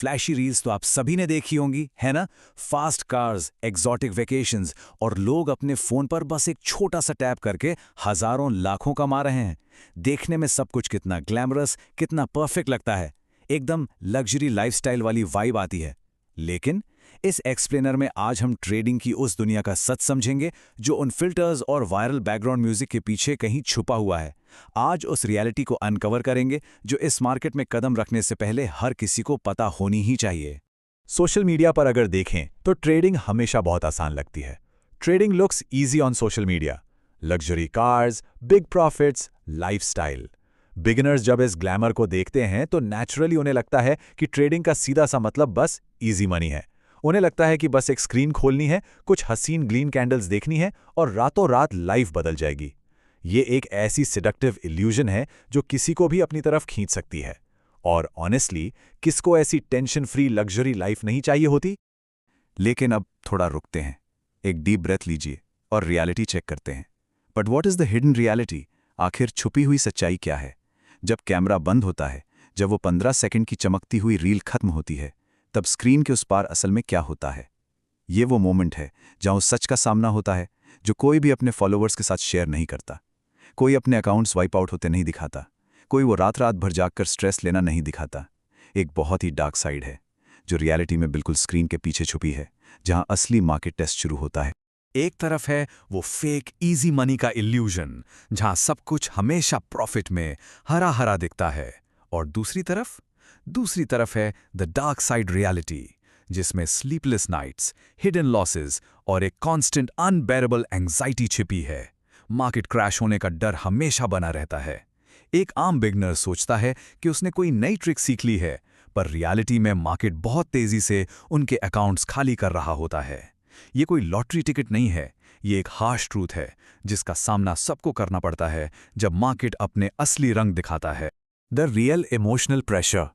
Flashy reels तो आप सभी ने देखी होंगी, है ना? फास्ट कार्स, एक्सोटिक वेकेशंस और लोग अपने फोन पर बस एक छोटा सा टैप करके हजारों लाखों कमा रहे हैं। देखने में सब कुछ कितना ग्लैमरस, कितना परफेक्ट लगता है। एकदम लग्जरी लाइफस्टाइल वाली वाइब आती है। लेकिन इस एक्सप्लेनर में आज हम ट्रेडिंग की उस दुनिया का सच समझेंगे जो उन फिल्टर्स और वायरल बैकग्राउंड म्यूजिक के पीछे कहीं छुपा हुआ है। आज उस रियलिटी को अनकवर करेंगे जो इस मार्केट में कदम रखने से पहले हर किसी को पता होनी ही चाहिए। सोशल मीडिया पर अगर देखें तो ट्रेडिंग हमेशा बहुत आसान लगती है। Trading looks easy on social media. Luxury cars, big profits, lifestyle. Beginners जब इस ग्लैमर को देखते हैं तो नेचुरली उन्हें लगता है कि ट्रेडिंग का सीधा सा मतलब बस इजी मनी है। उन्हें लगता है कि बस एक स्क्रीन खोलनी है, कुछ हसीन ग्रीन कैंडल्स देखनी है और रातों रात लाइफ बदल जाएगी। ये एक ऐसी सिडक्टिव इल्यूजन है जो किसी को भी अपनी तरफ खींच सकती है। और ऑनेस्टली, किसको ऐसी टेंशन फ्री लग्जरी लाइफ नहीं चाहिए होती? लेकिन अब थोड़ा रुकते हैं, एक डीप ब्रेथ लीजिए और रियलिटी चेक करते हैं। But what is the hidden reality? आखिर छुपी हुई सच्चाई क्या है? जब कैमरा बंद होता है, जब वो 15 सेकंड की चमकती हुई रील खत्म होती है, तब स्क्रीन के उस पार असल में क्या होता है? ये वो मोमेंट है जहां उस सच का सामना होता है जो कोई भी अपने फॉलोअर्स के साथ शेयर नहीं करता। कोई अपने अकाउंट्स वाइप आउट होते नहीं दिखाता। कोई वो रात रात भर जागकर स्ट्रेस लेना नहीं दिखाता। एक बहुत ही डार्क साइड है जो रियलिटी में बिल्कुल स्क्रीन के पीछे छुपी है, जहां असली मार्केट टेस्ट शुरू होता है। एक तरफ है वो फेक इजी मनी का इल्यूजन, जहां सब कुछ हमेशा प्रॉफिट में हरा हरा दिखता है, और दूसरी तरफ है द डार्क साइड रियलिटी, जिसमें स्लीपलेस नाइट्स, हिडन लॉसेस और एक कांस्टेंट अनबेरेबल एंजाइटी छिपी है। मार्केट क्रैश होने का डर हमेशा बना रहता है। एक आम बिगनर सोचता है कि उसने कोई नई ट्रिक सीख ली है, पर रियलिटी में मार्केट बहुत तेजी से उनके अकाउंट्स खाली कर रहा होता है। ये कोई लॉटरी टिकट नहीं है, ये एक हार्श ट्रूथ है जिसका सामना सबको करना पड़ता है जब मार्केट अपने असली रंग दिखाता है। The real emotional pressure,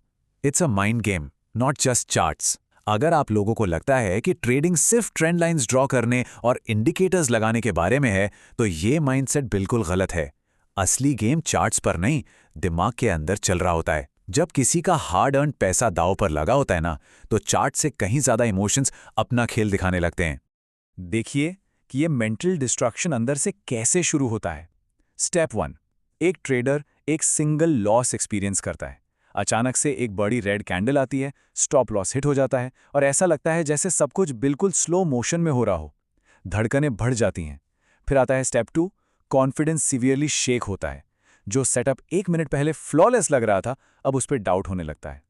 it's a mind game, not just charts. अगर आप लोगों को लगता है कि ट्रेडिंग सिर्फ ट्रेंड लाइंस ड्रॉ करने और इंडिकेटर्स लगाने के बारे में है, तो ये माइंडसेट बिल्कुल गलत है। असली गेम चार्ट्स पर नहीं, दिमाग के अंदर चल रहा होता है। जब किसी का हार्ड अर्न पैसा दांव पर लगा होता है ना, तो चार्ट से कहीं ज्यादा इमोशंस अपना खेल दिखाने लगते हैं। देखिए कि ये मेंटल डिस्ट्रक्शन अंदर से कैसे शुरू होता है। स्टेप 1, एक ट्रेडर एक सिंगल लॉस एक्सपीरियंस करता है। अचानक से एक बड़ी रेड कैंडल आती है, स्टॉप लॉस हिट हो जाता है और ऐसा लगता है जैसे सब कुछ बिल्कुल स्लो मोशन में हो रहा हो। धड़कनें बढ़ जाती हैं। फिर आता है स्टेप 2, कॉन्फिडेंस सीवियरली शेक होता है। जो सेटअप 1 मिनट पहले फ्लॉलेस लग रहा था, अब उस पर डाउट होने लगता है।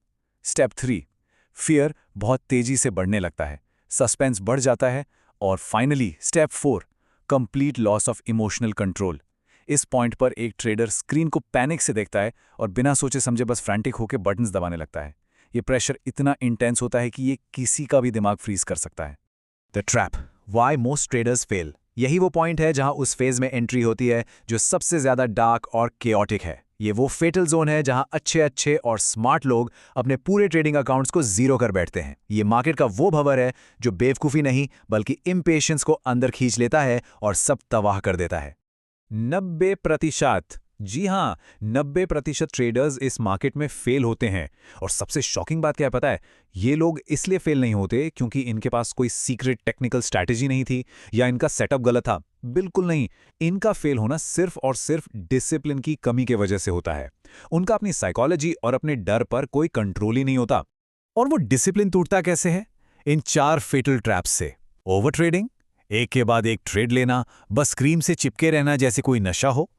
स्टेप 3, फियर बहुत तेजी से बढ़ने लगता है, सस्पेंस बढ़ जाता है। और finally step 4, complete loss of emotional control. इस पॉइंट पर एक ट्रेडर स्क्रीन को पैनिक से देखता है और बिना सोचे समझे बस फ्रैंटिक होकर बटन्स दबाने लगता है। ये प्रेशर इतना इंटेंस होता है कि ये किसी का भी दिमाग फ्रीज कर सकता है। The trap, why most traders fail. यही वो पॉइंट है जहां उस फेज में एंट्री होती है जो सबसे ज्यादा डार्क और केओटिक है। ये वो फेटल जोन है जहां अच्छे और स्मार्ट लोग अपने पूरे ट्रेडिंग अकाउंट्स को जीरो कर बैठते हैं। ये मार्केट का वो भंवर है जो बेवकूफ़ी नहीं बल्कि इम्पेशंस को अंदर खींच लेता है और सब तबाह कर देता है। 90%, जी हाँ, 90% ट्रेडर्स इस मार्केट में फेल होते हैं। और सबसे शॉकिंग बात क्या है पता है? ये लोग इसलिए फेल नहीं होते क्योंकि इनके पास कोई सीक्रेट टेक्निकल स्ट्रैटेजी नहीं थी या इनका सेटअप गलत था। बिल्कुल नहीं। इनका फेल होना सिर्फ और सिर्फ डिसिप्लिन की कमी की वजह से होता है। उनका अपनी साइकोलॉजी और अपने डर पर कोई कंट्रोल ही नहीं होता। और वो डिसिप्लिन टूटता कैसे है? इन 4 फेटल ट्रैप्स से। ओवर ट्रेडिंग, एक के बाद एक ट्रेड लेना, बस स्क्रीन से चिपके रहना जैसे कोई नशा हो।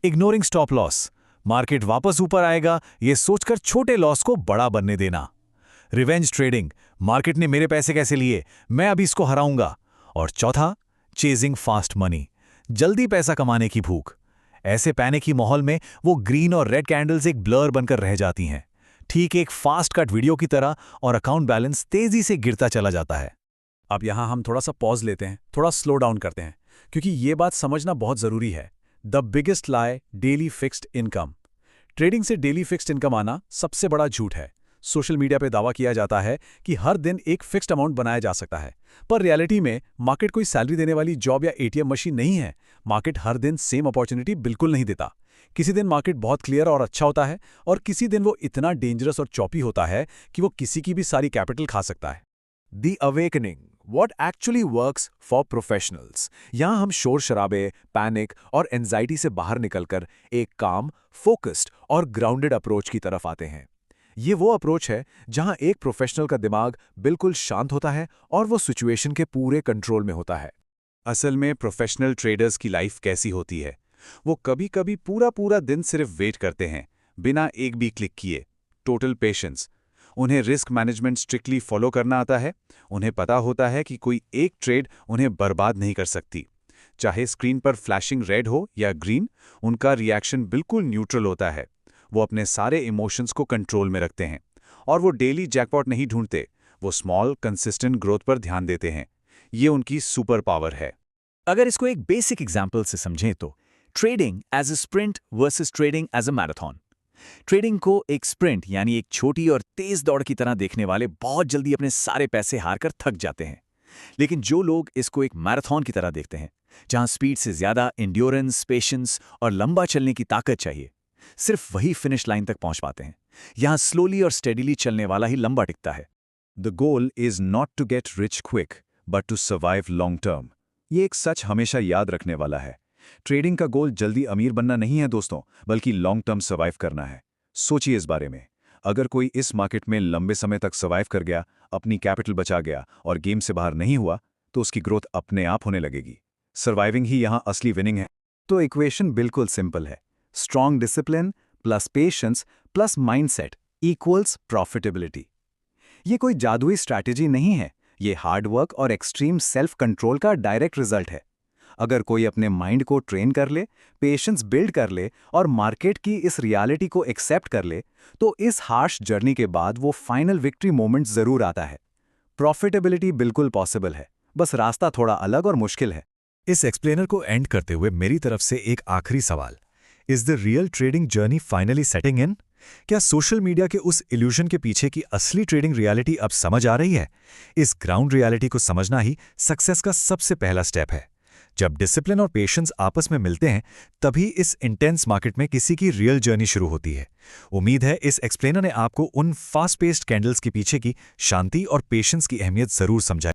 इग्नोरिंग स्टॉप लॉस, मार्केट वापस ऊपर आएगा ये सोचकर छोटे लॉस को बड़ा बनने देना। रिवेंज ट्रेडिंग, मार्केट ने मेरे पैसे कैसे लिए, मैं अभी इसको हराऊंगा। और चौथा, चेजिंग फास्ट मनी, जल्दी पैसा कमाने की भूख। ऐसे पैनिक की माहौल में वो ग्रीन और रेड कैंडल्स एक ब्लर बनकर रह जाती हैं, ठीक एक फास्ट कट वीडियो की तरह, और अकाउंट बैलेंस तेजी से गिरता चला जाता है। अब यहां हम थोड़ा सा पॉज लेते हैं, थोड़ा स्लो डाउन करते हैं, क्योंकि ये बात समझना बहुत जरूरी है। The biggest lie, daily fixed income. Trading से डेली फिक्स्ड इनकम आना सबसे बड़ा झूठ है। सोशल मीडिया पे दावा किया जाता है कि हर दिन एक फिक्स्ड अमाउंट बनाया जा सकता है, पर रियलिटी में मार्केट कोई सैलरी देने वाली जॉब या एटीएम मशीन नहीं है। मार्केट हर दिन सेम अपॉर्चुनिटी बिल्कुल नहीं देता। किसी दिन मार्केट बहुत क्लियर और अच्छा होता है और किसी दिन वो इतना डेंजरस और चॉपी होता है कि वो किसी की भी सारी कैपिटल खा सकता है। The awakening, what actually works for professionals. यहाँ हम शोर शराबे, पैनिक और एंजाइटी से बाहर निकलकर एक काम, फोकस्ड और ग्राउंडेड अप्रोच की तरफ आते हैं। ये वो अप्रोच है जहाँ एक प्रोफेशनल का दिमाग बिल्कुल शांत होता है और वो सिचुएशन के पूरे कंट्रोल में होता है। असल में प्रोफेशनल ट्रेडर्स की लाइफ कैसी होती है? वो कभी कभी पूरा पूरा दिन सिर्फ वेट करते हैं, बिना एक भी क्लिक किए। Total patience. उन्हें रिस्क मैनेजमेंट स्ट्रिक्टली फॉलो करना आता है। उन्हें पता होता है कि कोई एक ट्रेड उन्हें बर्बाद नहीं कर सकती। चाहे स्क्रीन पर फ्लैशिंग रेड हो या ग्रीन, उनका रिएक्शन बिल्कुल न्यूट्रल होता है। वो अपने सारे इमोशंस को कंट्रोल में रखते हैं और वो डेली जैकपॉट नहीं ढूंढते, वो स्मॉल कंसिस्टेंट ग्रोथ पर ध्यान देते हैं। ये उनकी सुपर पावर है। अगर इसको एक बेसिक एग्जाम्पल से समझें तो trading as a sprint versus trading as a marathon. Trading को एक स्प्रिंट यानी एक छोटी और तेज दौड़ की तरह देखने वाले बहुत जल्दी अपने सारे पैसे हारकर थक जाते हैं। लेकिन जो लोग इसको एक मैराथन की तरह देखते हैं, जहां स्पीड से ज्यादा एंड्योरेंस, पेशेंस और लंबा चलने की ताकत चाहिए, सिर्फ वही फिनिश लाइन तक पहुंच पाते हैं। यहां स्लोली और स्टेडीली चलने वाला ही लंबा टिकता है। The goal is not to get rich quick but to survive long term. ये एक सच हमेशा याद रखने वाला है। ट्रेडिंग का गोल जल्दी अमीर बनना नहीं है दोस्तों, बल्कि लॉन्ग टर्म सर्वाइव करना है। सोचिए इस बारे में, अगर कोई इस मार्केट में लंबे समय तक सर्वाइव कर गया, अपनी कैपिटल बचा गया और गेम से बाहर नहीं हुआ, तो उसकी ग्रोथ अपने आप होने लगेगी। सर्वाइविंग ही यहाँ असली विनिंग है। तो इक्वेशन बिल्कुल सिंपल है। Strong discipline plus patience plus mindset equals profitability. ये कोई जादुई स्ट्रैटेजी नहीं है, ये हार्डवर्क और एक्सट्रीम सेल्फ कंट्रोल का डायरेक्ट रिजल्ट है। अगर कोई अपने माइंड को ट्रेन कर ले, पेशेंस बिल्ड कर ले और मार्केट की इस रियलिटी को एक्सेप्ट कर ले, तो इस हार्श जर्नी के बाद वो फाइनल विक्ट्री मोमेंट जरूर आता है। प्रॉफिटेबिलिटी बिल्कुल पॉसिबल है, बस रास्ता थोड़ा अलग और मुश्किल है। इस एक्सप्लेनर को एंड करते हुए मेरी तरफ से एक आखिरी सवाल। Is the real trading journey finally setting in? क्या सोशल मीडिया के उस इल्यूजन के पीछे की असली ट्रेडिंग रियलिटी अब समझ आ रही है? इस ग्राउंड रियलिटी को समझना ही सक्सेस का सबसे पहला स्टेप है। जब डिसिप्लिन और पेशेंस आपस में मिलते हैं, तभी इस इंटेंस मार्केट में किसी की रियल जर्नी शुरू होती है। उम्मीद है इस एक्सप्लेनर ने आपको उन फास्ट पेस्ड कैंडल्स के पीछे की शांति और पेशेंस की अहमियत जरूर समझाई।